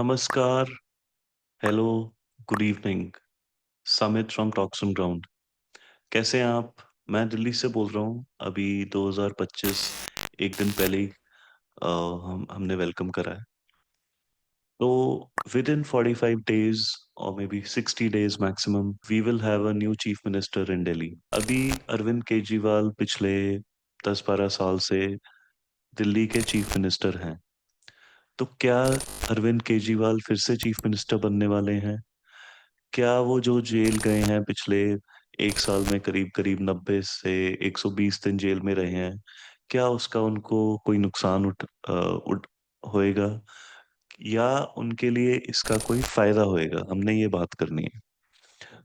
नमस्कार, hello, good evening, Samit from talks on ground. कैसे हैं आप? मैं दिल्ली से बोल रहा हूँ। अभी 2025 एक दिन पहले ही हमने वेलकम करा है। तो विद इन 45 days और may be 60 days maximum we will have a new chief minister in Delhi. अभी अरविंद केजरीवाल पिछले 10-12 साल से दिल्ली के चीफ मिनिस्टर हैं। तो क्या अरविंद केजरीवाल फिर से चीफ मिनिस्टर बनने वाले हैं? क्या वो जो जेल गए हैं पिछले एक साल में करीब करीब 90 से 120 दिन जेल में रहे हैं, क्या उसका उनको कोई नुकसान उठ होएगा या उनके लिए इसका कोई फायदा होएगा? हमने ये बात करनी है।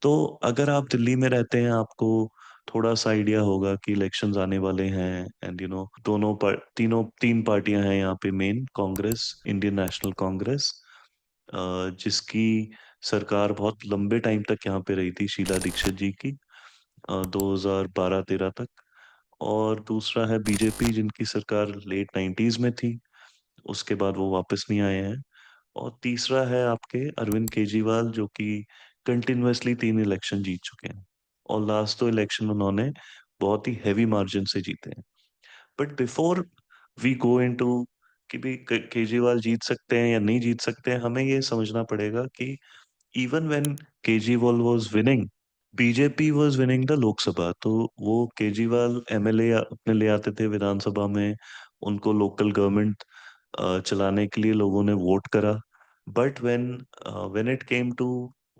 तो अगर आप दिल्ली में रहते हैं, आपको थोड़ा सा आइडिया होगा कि इलेक्शंस आने वाले हैं एंड दोनों पर तीन पार्टियां हैं यहाँ पे main, Congress, Indian national Congress, जिसकी सरकार बहुत लंबे टाइम तक यहाँ पे रही थी, शीला दीक्षित जी की, 2012-13 तक। और दूसरा है बीजेपी, जिनकी सरकार लेट 90s में थी, उसके बाद वो वापस नहीं आए हैं। और तीसरा है आपके अरविंद केजरीवाल, जो कि कंटिन्यूअसली 3 इलेक्शन जीत चुके हैं और लास्ट 2 इलेक्शन उन्होंने बहुत ही हैवी मार्जिन से जीते हैं। But before we go into कि भी केजरीवाल जीत सकते हैं या नहीं जीत सकते हैं, हमें ये समझना पड़ेगा कि even when Kejriwal was winning, BJP was winning the Lok Sabha. तो वो केजरीवाल एमएलए अपने ले आते थे विधानसभा में, उनको लोकल गवर्नमेंट चलाने के लिए लोगों ने वोट करा। But when it came to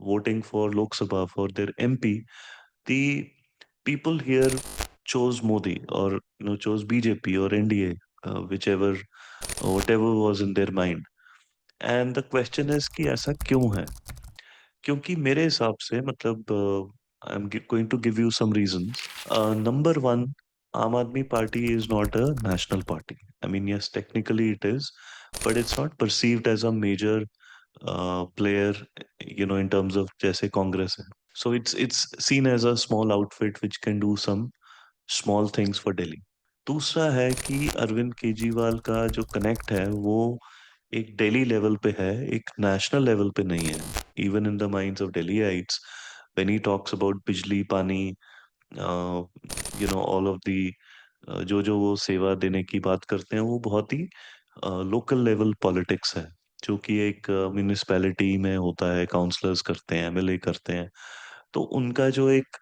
voting for Lok Sabha for their MP, the people here chose Modi or chose BJP or NDA, whichever whatever was in their mind. And the question is कि ऐसा क्यों है? क्योंकि मेरे हिसाब से मतलब I am going to give you some reasons. Number one, Aam Aadmi party is not a national party. I mean yes, technically it is, but it's not perceived as a major player, in terms of जैसे कांग्रेस है। So it's seen as a small outfit which can do some small things for Delhi. दूसरा है कि अरविंद केजरीवाल का जो connect है वो एक दिल्ली लेवल पे है, एक नेशनल लेवल पे नहीं है। Even in the minds of Delhiites, when he talks about bijli, paani, all of the, जो जो वो सेवा देने की बात करते हैं, वो बहुत ही लोकल लेवल पॉलिटिक्स है, जो कि एक म्यूनिसपैलिटी में होता है, काउंसलर्स करते हैं, एमएलए करते हैं। तो उनका जो एक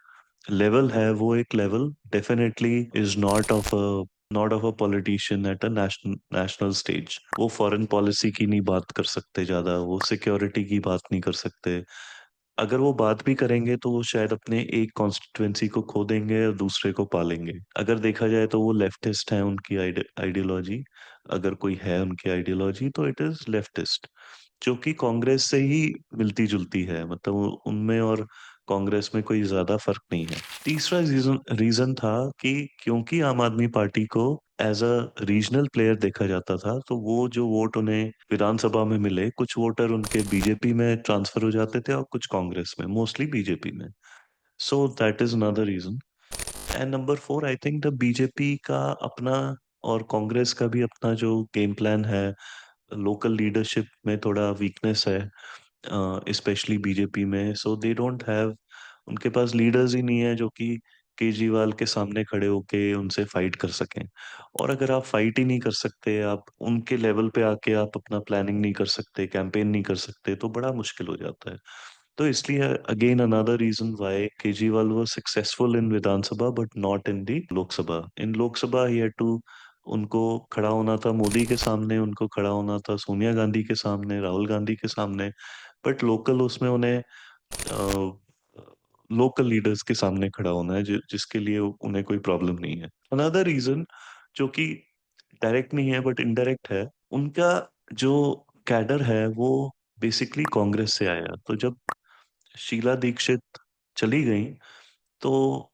लेवल है, वो एक level definitely is not of a politician at a national stage. वो फॉरेन पॉलिसी की नहीं बात कर सकते ज्यादा, वो सिक्योरिटी की बात नहीं कर सकते। अगर वो बात भी करेंगे तो वो शायद अपने एक कॉन्स्टिट्युएंसी को खो देंगे और दूसरे को पालेंगे। अगर देखा जाए तो वो लेफ्टिस्ट हैं, उनकी आइडियोलॉजी, अगर कोई है उनकी आइडियोलॉजी तो इट इज लेफ्टिस्ट, जो कि कांग्रेस से ही मिलती जुलती है। मतलब उनमें और कांग्रेस में कोई ज्यादा फर्क नहीं है। तीसरा रीजन रीजन था कि क्योंकि आम आदमी पार्टी को एज अ रीजनल प्लेयर देखा जाता था, तो वो जो वोट उन्हें विधानसभा में मिले, कुछ वोटर उनके बीजेपी में ट्रांसफर हो जाते थे और कुछ कांग्रेस में, मोस्टली बीजेपी में। So that is another reason. And number four, I think the BJP का अपना और कांग्रेस का भी अपना जो गेम प्लान है, लोकल लीडरशिप में थोड़ा वीकनेस है, स्पेशली बीजेपी में। सो दे डोंट हैव, उनके पास लीडर्स ही नहीं है जो कि केजरीवाल के सामने खड़े होके उनसे फाइट कर सकें। और अगर आप फाइट ही नहीं कर सकते, आप उनके लेवल पे आके आप अपना प्लानिंग नहीं कर सकते, कैंपेन नहीं कर सकते, तो बड़ा मुश्किल हो जाता है। तो इसलिए again another reason why Kejriwal was successful in Vidhan Sabha but not in the Lok Sabha. In Lok Sabha he had to, उनको खड़ा होना था मोदी के सामने, उनको खड़ा होना था सोनिया गांधी के सामने, राहुल गांधी के सामने। बट लोकल उसमें उन्हें लोकल लीडर्स के सामने खड़ा होना है, जिसके लिए उन्हें कोई प्रॉब्लम नहीं है। अनदर रीजन, जो कि डायरेक्ट नहीं है बट इनडायरेक्ट है, उनका जो कैडर है वो बेसिकली कांग्रेस से आया। तो जब शीला दीक्षित चली गई, तो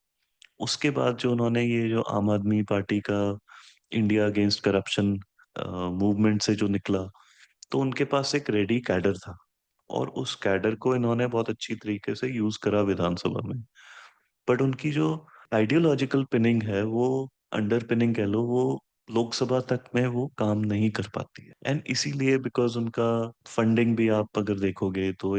उसके बाद जो उन्होंने ये जो आम आदमी पार्टी का इंडिया अगेंस्ट करप्शन मूवमेंट से जो निकला, तो उनके पास एक रेडी कैडर था और उस कैडर को इन्होंने बहुत अच्छी तरीके से यूज करा विधानसभा में। बट उनकी जो आइडियोलॉजिकल पिनिंग है, वो अंडर पिनिंग कह लो, वो लोकसभा तक में वो काम नहीं कर पाती है। एंड इसीलिए बिकॉज उनका फंडिंग भी आप अगर देखोगे तो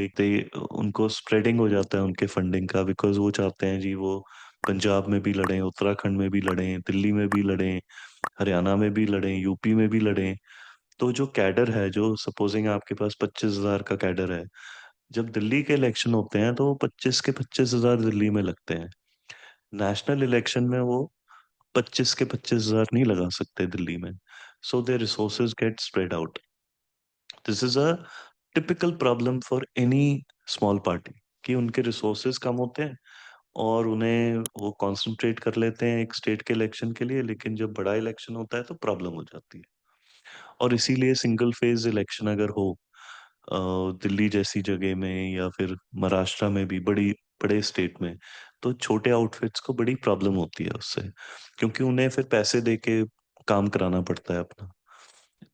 उनको स्प्रेडिंग हो जाता है उनके फंडिंग का, बिकॉज वो चाहते हैं जी वो पंजाब में भी लड़ें, उत्तराखंड में भी लड़ें, दिल्ली में भी लड़ें, हरियाणा में भी लड़ें, यूपी में भी लड़ें। तो जो कैडर है, जो सपोजिंग आपके पास 25,000 का कैडर है, जब दिल्ली के इलेक्शन होते हैं तो 25 के 25,000 दिल्ली में लगते हैं। नेशनल इलेक्शन में वो 25 के 25,000 नहीं लगा सकते दिल्ली में। So they resources get spread out. This is a typical problem for any small party, कि उनके रिसोर्सेज कम होते हैं और उन्हें वो कंसंट्रेट कर लेते हैं एक स्टेट के इलेक्शन के लिए, लेकिन जब बड़ा इलेक्शन होता है तो प्रॉब्लम हो जाती है। और इसीलिए सिंगल फेज इलेक्शन अगर हो अ, दिल्ली जैसी जगह में या फिर महाराष्ट्र में भी बड़ी बड़े स्टेट में, तो छोटे आउटफिट्स को बड़ी प्रॉब्लम होती है उससे, क्योंकि उन्हें फिर पैसे दे के काम कराना पड़ता है अपना।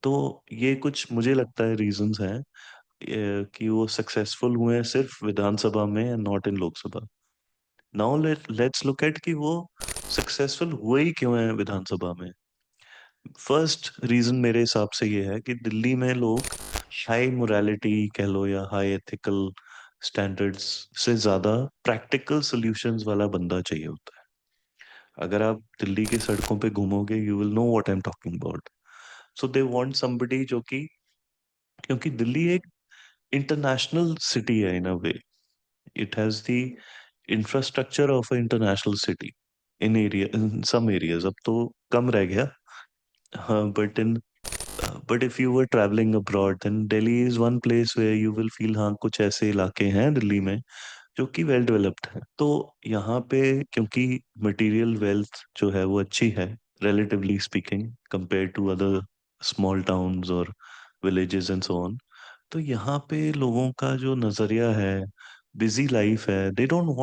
तो ये कुछ मुझे लगता है रीजंस हैं कि वो सक्सेसफुल हुए हैं सिर्फ विधानसभा में and not in Lok Sabha. Now let's look at कि वो सक्सेसफुल हुए ही क्यों हैं विधानसभा में। फर्स्ट रीजन मेरे हिसाब से ये है कि दिल्ली में लोग हाई मोरालिटी कह लो या हाई एथिकल स्टैंडर्ड्स से ज्यादा प्रैक्टिकल सॉल्यूशंस वाला बंदा चाहिए होता है। अगर आप दिल्ली की सड़कों पे घूमोगे you will know what I am talking about. So they want somebody जो कि, क्योंकि दिल्ली एक इंटरनेशनल सिटी है in a way, it has the infrastructure of a international city in area, in some areas, अब तो कम रह गया। हाँ, but if you were travelling abroad then Delhi is one place where you will feel, हाँ कुछ ऐसे इलाके हैं दिल्ली में जो कि वेल डेवलप्ड है। तो यहाँ पे क्योंकि मटेरियल वेल्थ जो है वो अच्छी है relatively speaking compared to other small towns और villages and so on, तो यहाँ पे लोगों का जो नजरिया है, बिजी लाइफ है, they don't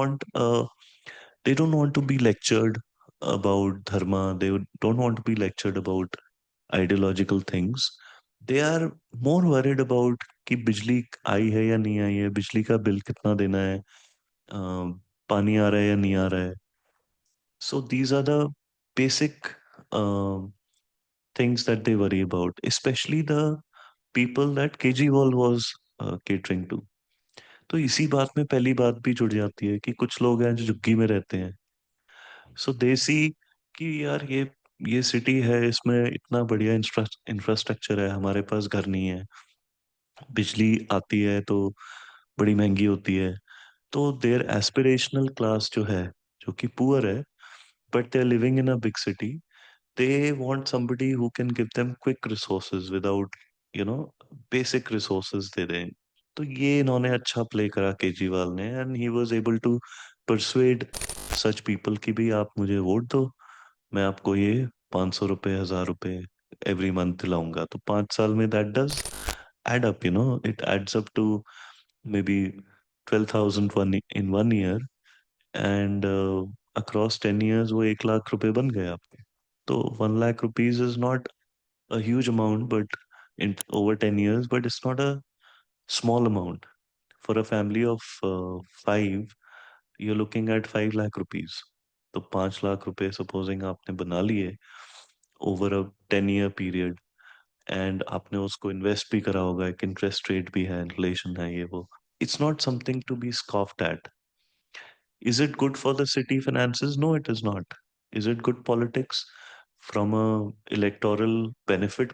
want to be lectured about dharma, they don't want to be lectured about ideological things. They are more worried about कि बिजली आई है या नहीं आई है, बिजली का बिल कितना देना है, पानी आ रहा है या नहीं आ रहा है। So these are the basic things that they worry about, especially the people that Kejriwal was catering to. तो इसी बात में पहली बात भी जुड़ जाती है कि कुछ लोग हैं जो झुग्गी में रहते हैं। सो दे सी कि यार ये सिटी है, इसमें इतना बढ़िया इंफ्रास्ट्रक्चर है, हमारे पास घर नहीं है, बिजली आती है तो बड़ी महंगी होती है। तो देयर एस्पिरेशनल क्लास जो है, जो कि पुअर है but they are living in a big city, they want somebody who can give them quick resources without, you know, basic resources दे दें। तो ये इन्होंने अच्छा प्ले करा केजरीवाल ने, and he was able to persuade such people कि भी आप मुझे वोट दो, मैं आपको ये 500 रुपए, 1,000 रुपए एवरी मंथ दिलाऊंगा। तो 5 साल में that does add up, you know, it adds up to may be 12,000 in 1 year, and across 10 years वो 1 लाख रुपए बन गए आपके। तो 1 lakh rupees is not a huge amount, but in over 10 years, but it's not a small amount. For a family of five, you're looking at 5 lakh rupees. तो 5 लाख रुपए supposing आपने बना लिए over a 10 year period, and आपने उसको invest भी करा होगा, एक इंटरेस्ट रेट भी है, इन्फ्लेशन है, ये वो, it's not something to be scoffed at. Is it good for the city finances? No, it is not. Is it good politics from a electoral benefit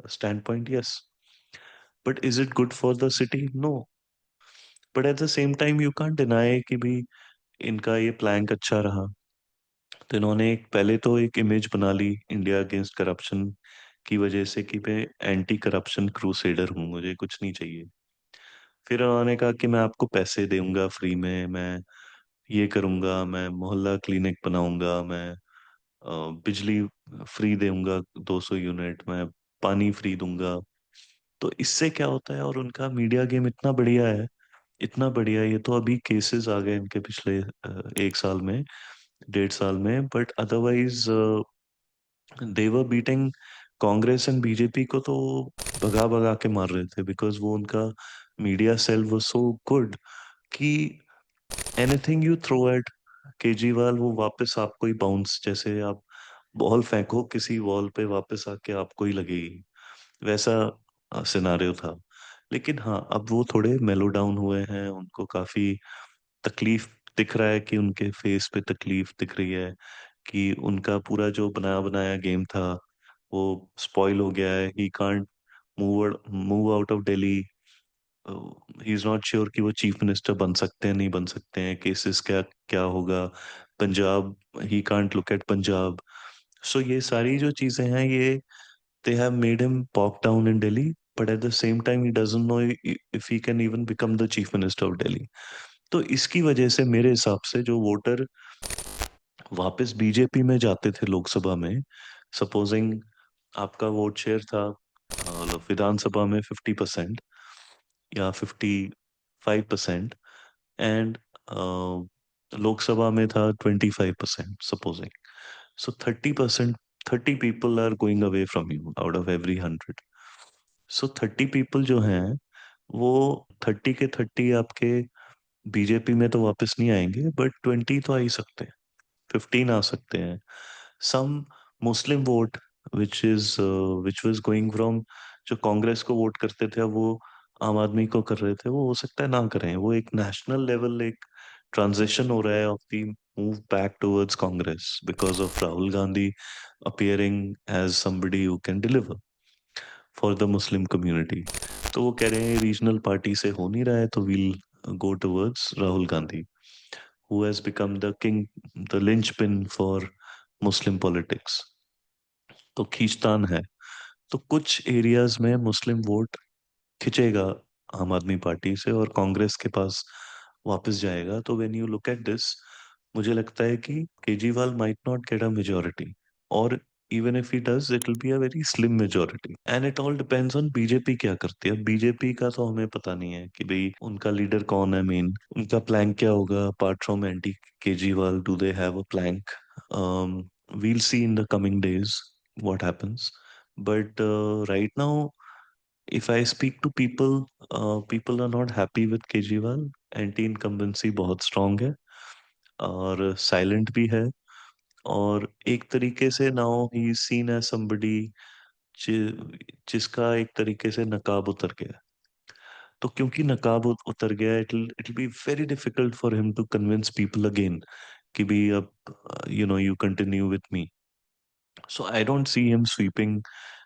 standpoint? Yes. But is it good for the city? No. But at the same time, you can't deny कि भी इनका ये plan अच्छा रहा। तो इन्होंने पहले तो एक इमेज बना ली इंडिया अगेंस्ट करप्शन की वजह से कि मैं एंटी करप्शन क्रूसेडर हूँ, मुझे कुछ नहीं चाहिए। फिर उन्होंने कहा कि मैं आपको पैसे दूंगा फ्री में, मैं ये करूंगा, मैं मोहल्ला क्लिनिक बनाऊंगा, मैं बिजली फ्री दूंगा 200 यूनिट, मैं पानी फ्री दूंगा। तो इससे क्या होता है, और उनका मीडिया गेम इतना बढ़िया है, इतना बढ़िया, ये तो अभी केसेस आ गए इनके पिछले 1 साल में, 1.5 साल में, but otherwise they were beating Congress and BJP को तो भगा भगा के मार रहे थे, बिकॉज वो उनका मीडिया सेल वो सो गुड कि anything you throw at Kejriwal वो वापस आपको ही बाउंस, जैसे आप बॉल फेंको किसी वॉल पे, वापस आके आपको ही लगेगी, वैसा सिनारियो था। लेकिन हाँ, अब वो थोड़े मेलो डाउन हुए हैं, उनको काफी तकलीफ दिख रहा है, कि उनके फेस पे तकलीफ दिख रही है, कि उनका पूरा जो बनाया बनाया गेम था वो स्पॉइल हो गया है। He can't move out of Delhi. He is not sure कि वो चीफ मिनिस्टर बन सकते हैं नहीं बन सकते हैं, केसेस क्या क्या होगा। Punjab, he can't look at Punjab. So ये सारी जो चीजें हैं, ये they have made him pop down in Delhi, but at the same time he doesn't know if he can even become the chief minister of Delhi. तो इसकी वजह से मेरे हिसाब से जो वोटर वापस बीजेपी में जाते थे लोकसभा में, सपोजिंग आपका वोट शेयर था विधानसभा में 50% या 55%, एंड लोकसभा में था 25%, supposing. So 30%, 30 people are going away from you out of every 100। So 30 people जो हैं, वो 30 के 30 आपके बीजेपी में तो वापस नहीं आएंगे, बट 20 तो आ ही सकते हैं, 15 आ सकते हैं। Some Muslim vote which was going from, जो कांग्रेस को वोट करते थे, अब वो आम आदमी को कर रहे थे, वो हो सकता है ना करें। वो एक नेशनल लेवल एक ट्रांजिशन हो रहा है of the move back towards Congress because of Rahul Gandhi appearing as somebody who can deliver for the Muslim community. तो वो कह रहे हैं रीजनल पार्टी से हो नहीं रहा है, तो we'll go towards Rahul Gandhi, who has become the king, the linchpin for Muslim politics. तो खींचतान है। तो कुछ एरियाज में मुस्लिम वोट खिंचेगा आम आदमी पार्टी से और कांग्रेस के पास वापस जाएगा। तो when you look at this, मुझे लगता है कि Kejriwal might not get a majority, और even if he does it will be a very slim majority, and it all depends on BJP क्या करती है। बीजेपी का तो हमें पता नहीं है कि भाई उनका लीडर कौन है, मेन उनका प्लान क्या होगा apart from anti Kejriwal, do they have a plan? We'll see in the coming days what happens. But right now, if I speak to people, people are not happy with Kejriwal. Anti incumbency बहुत strong है और silent भी है, और एक तरीके से now he seen as somebody जिसका एक तरीके से नकाब उतर गया। तो क्योंकि नकाब उतर गया, it be very difficult for him to convince people again कि भी अब you continue with me. So I don't see him sweeping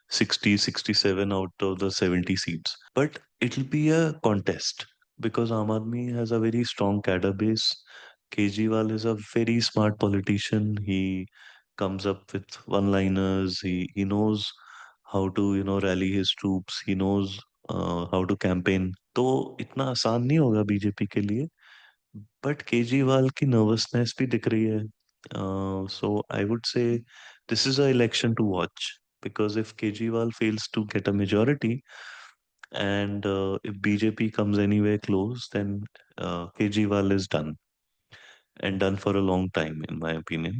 60, 67 out of the 70 seats. But it'll be a contest because Aam Aadmi has a very strong cadre base. Kejriwal is a very smart politician. He comes up with one-liners. He knows how to rally his troops. He knows how to campaign. तो इतना आसान नहीं होगा BJP के लिए, but Kejriwal की nervousness भी दिख रही है। So I would say this is a election to watch, because if Kejriwal fails to get a majority and if BJP comes anywhere close, then Kejriwal is done, and done for a long time in my opinion.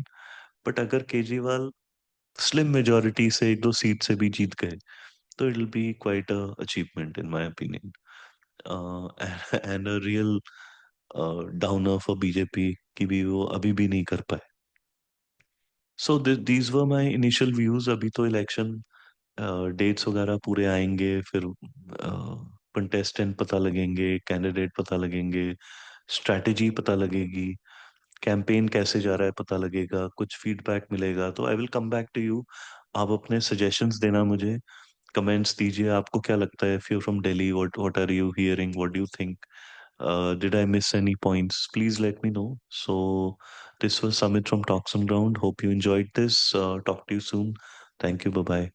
But अगर Kejriwal slim majority से एक दो seat से भी जीत गए, तो it will B quite a achievement in my opinion, and a real downer for BJP कि भी वो अभी भी नहीं कर पाए। So these were my initial views. अभी तो इलेक्शन डेट्स वगैरह पूरे आएंगे, फिर कंटेस्टेंट पता लगेंगे, कैंडिडेट पता लगेंगे, स्ट्रैटेजी पता लगेगी, कैंपेन कैसे जा रहा है पता लगेगा, कुछ फीडबैक मिलेगा, तो I will come back to you. आप अपने सजेशंस देना मुझे, कमेंट्स दीजिए, आपको क्या लगता है? If you from Delhi, what are you hearing, what do you think? Did I miss any points? Please let me know. So, this was Samit from Talks on Ground. Hope you enjoyed this. Talk to you soon. Thank you. Bye bye.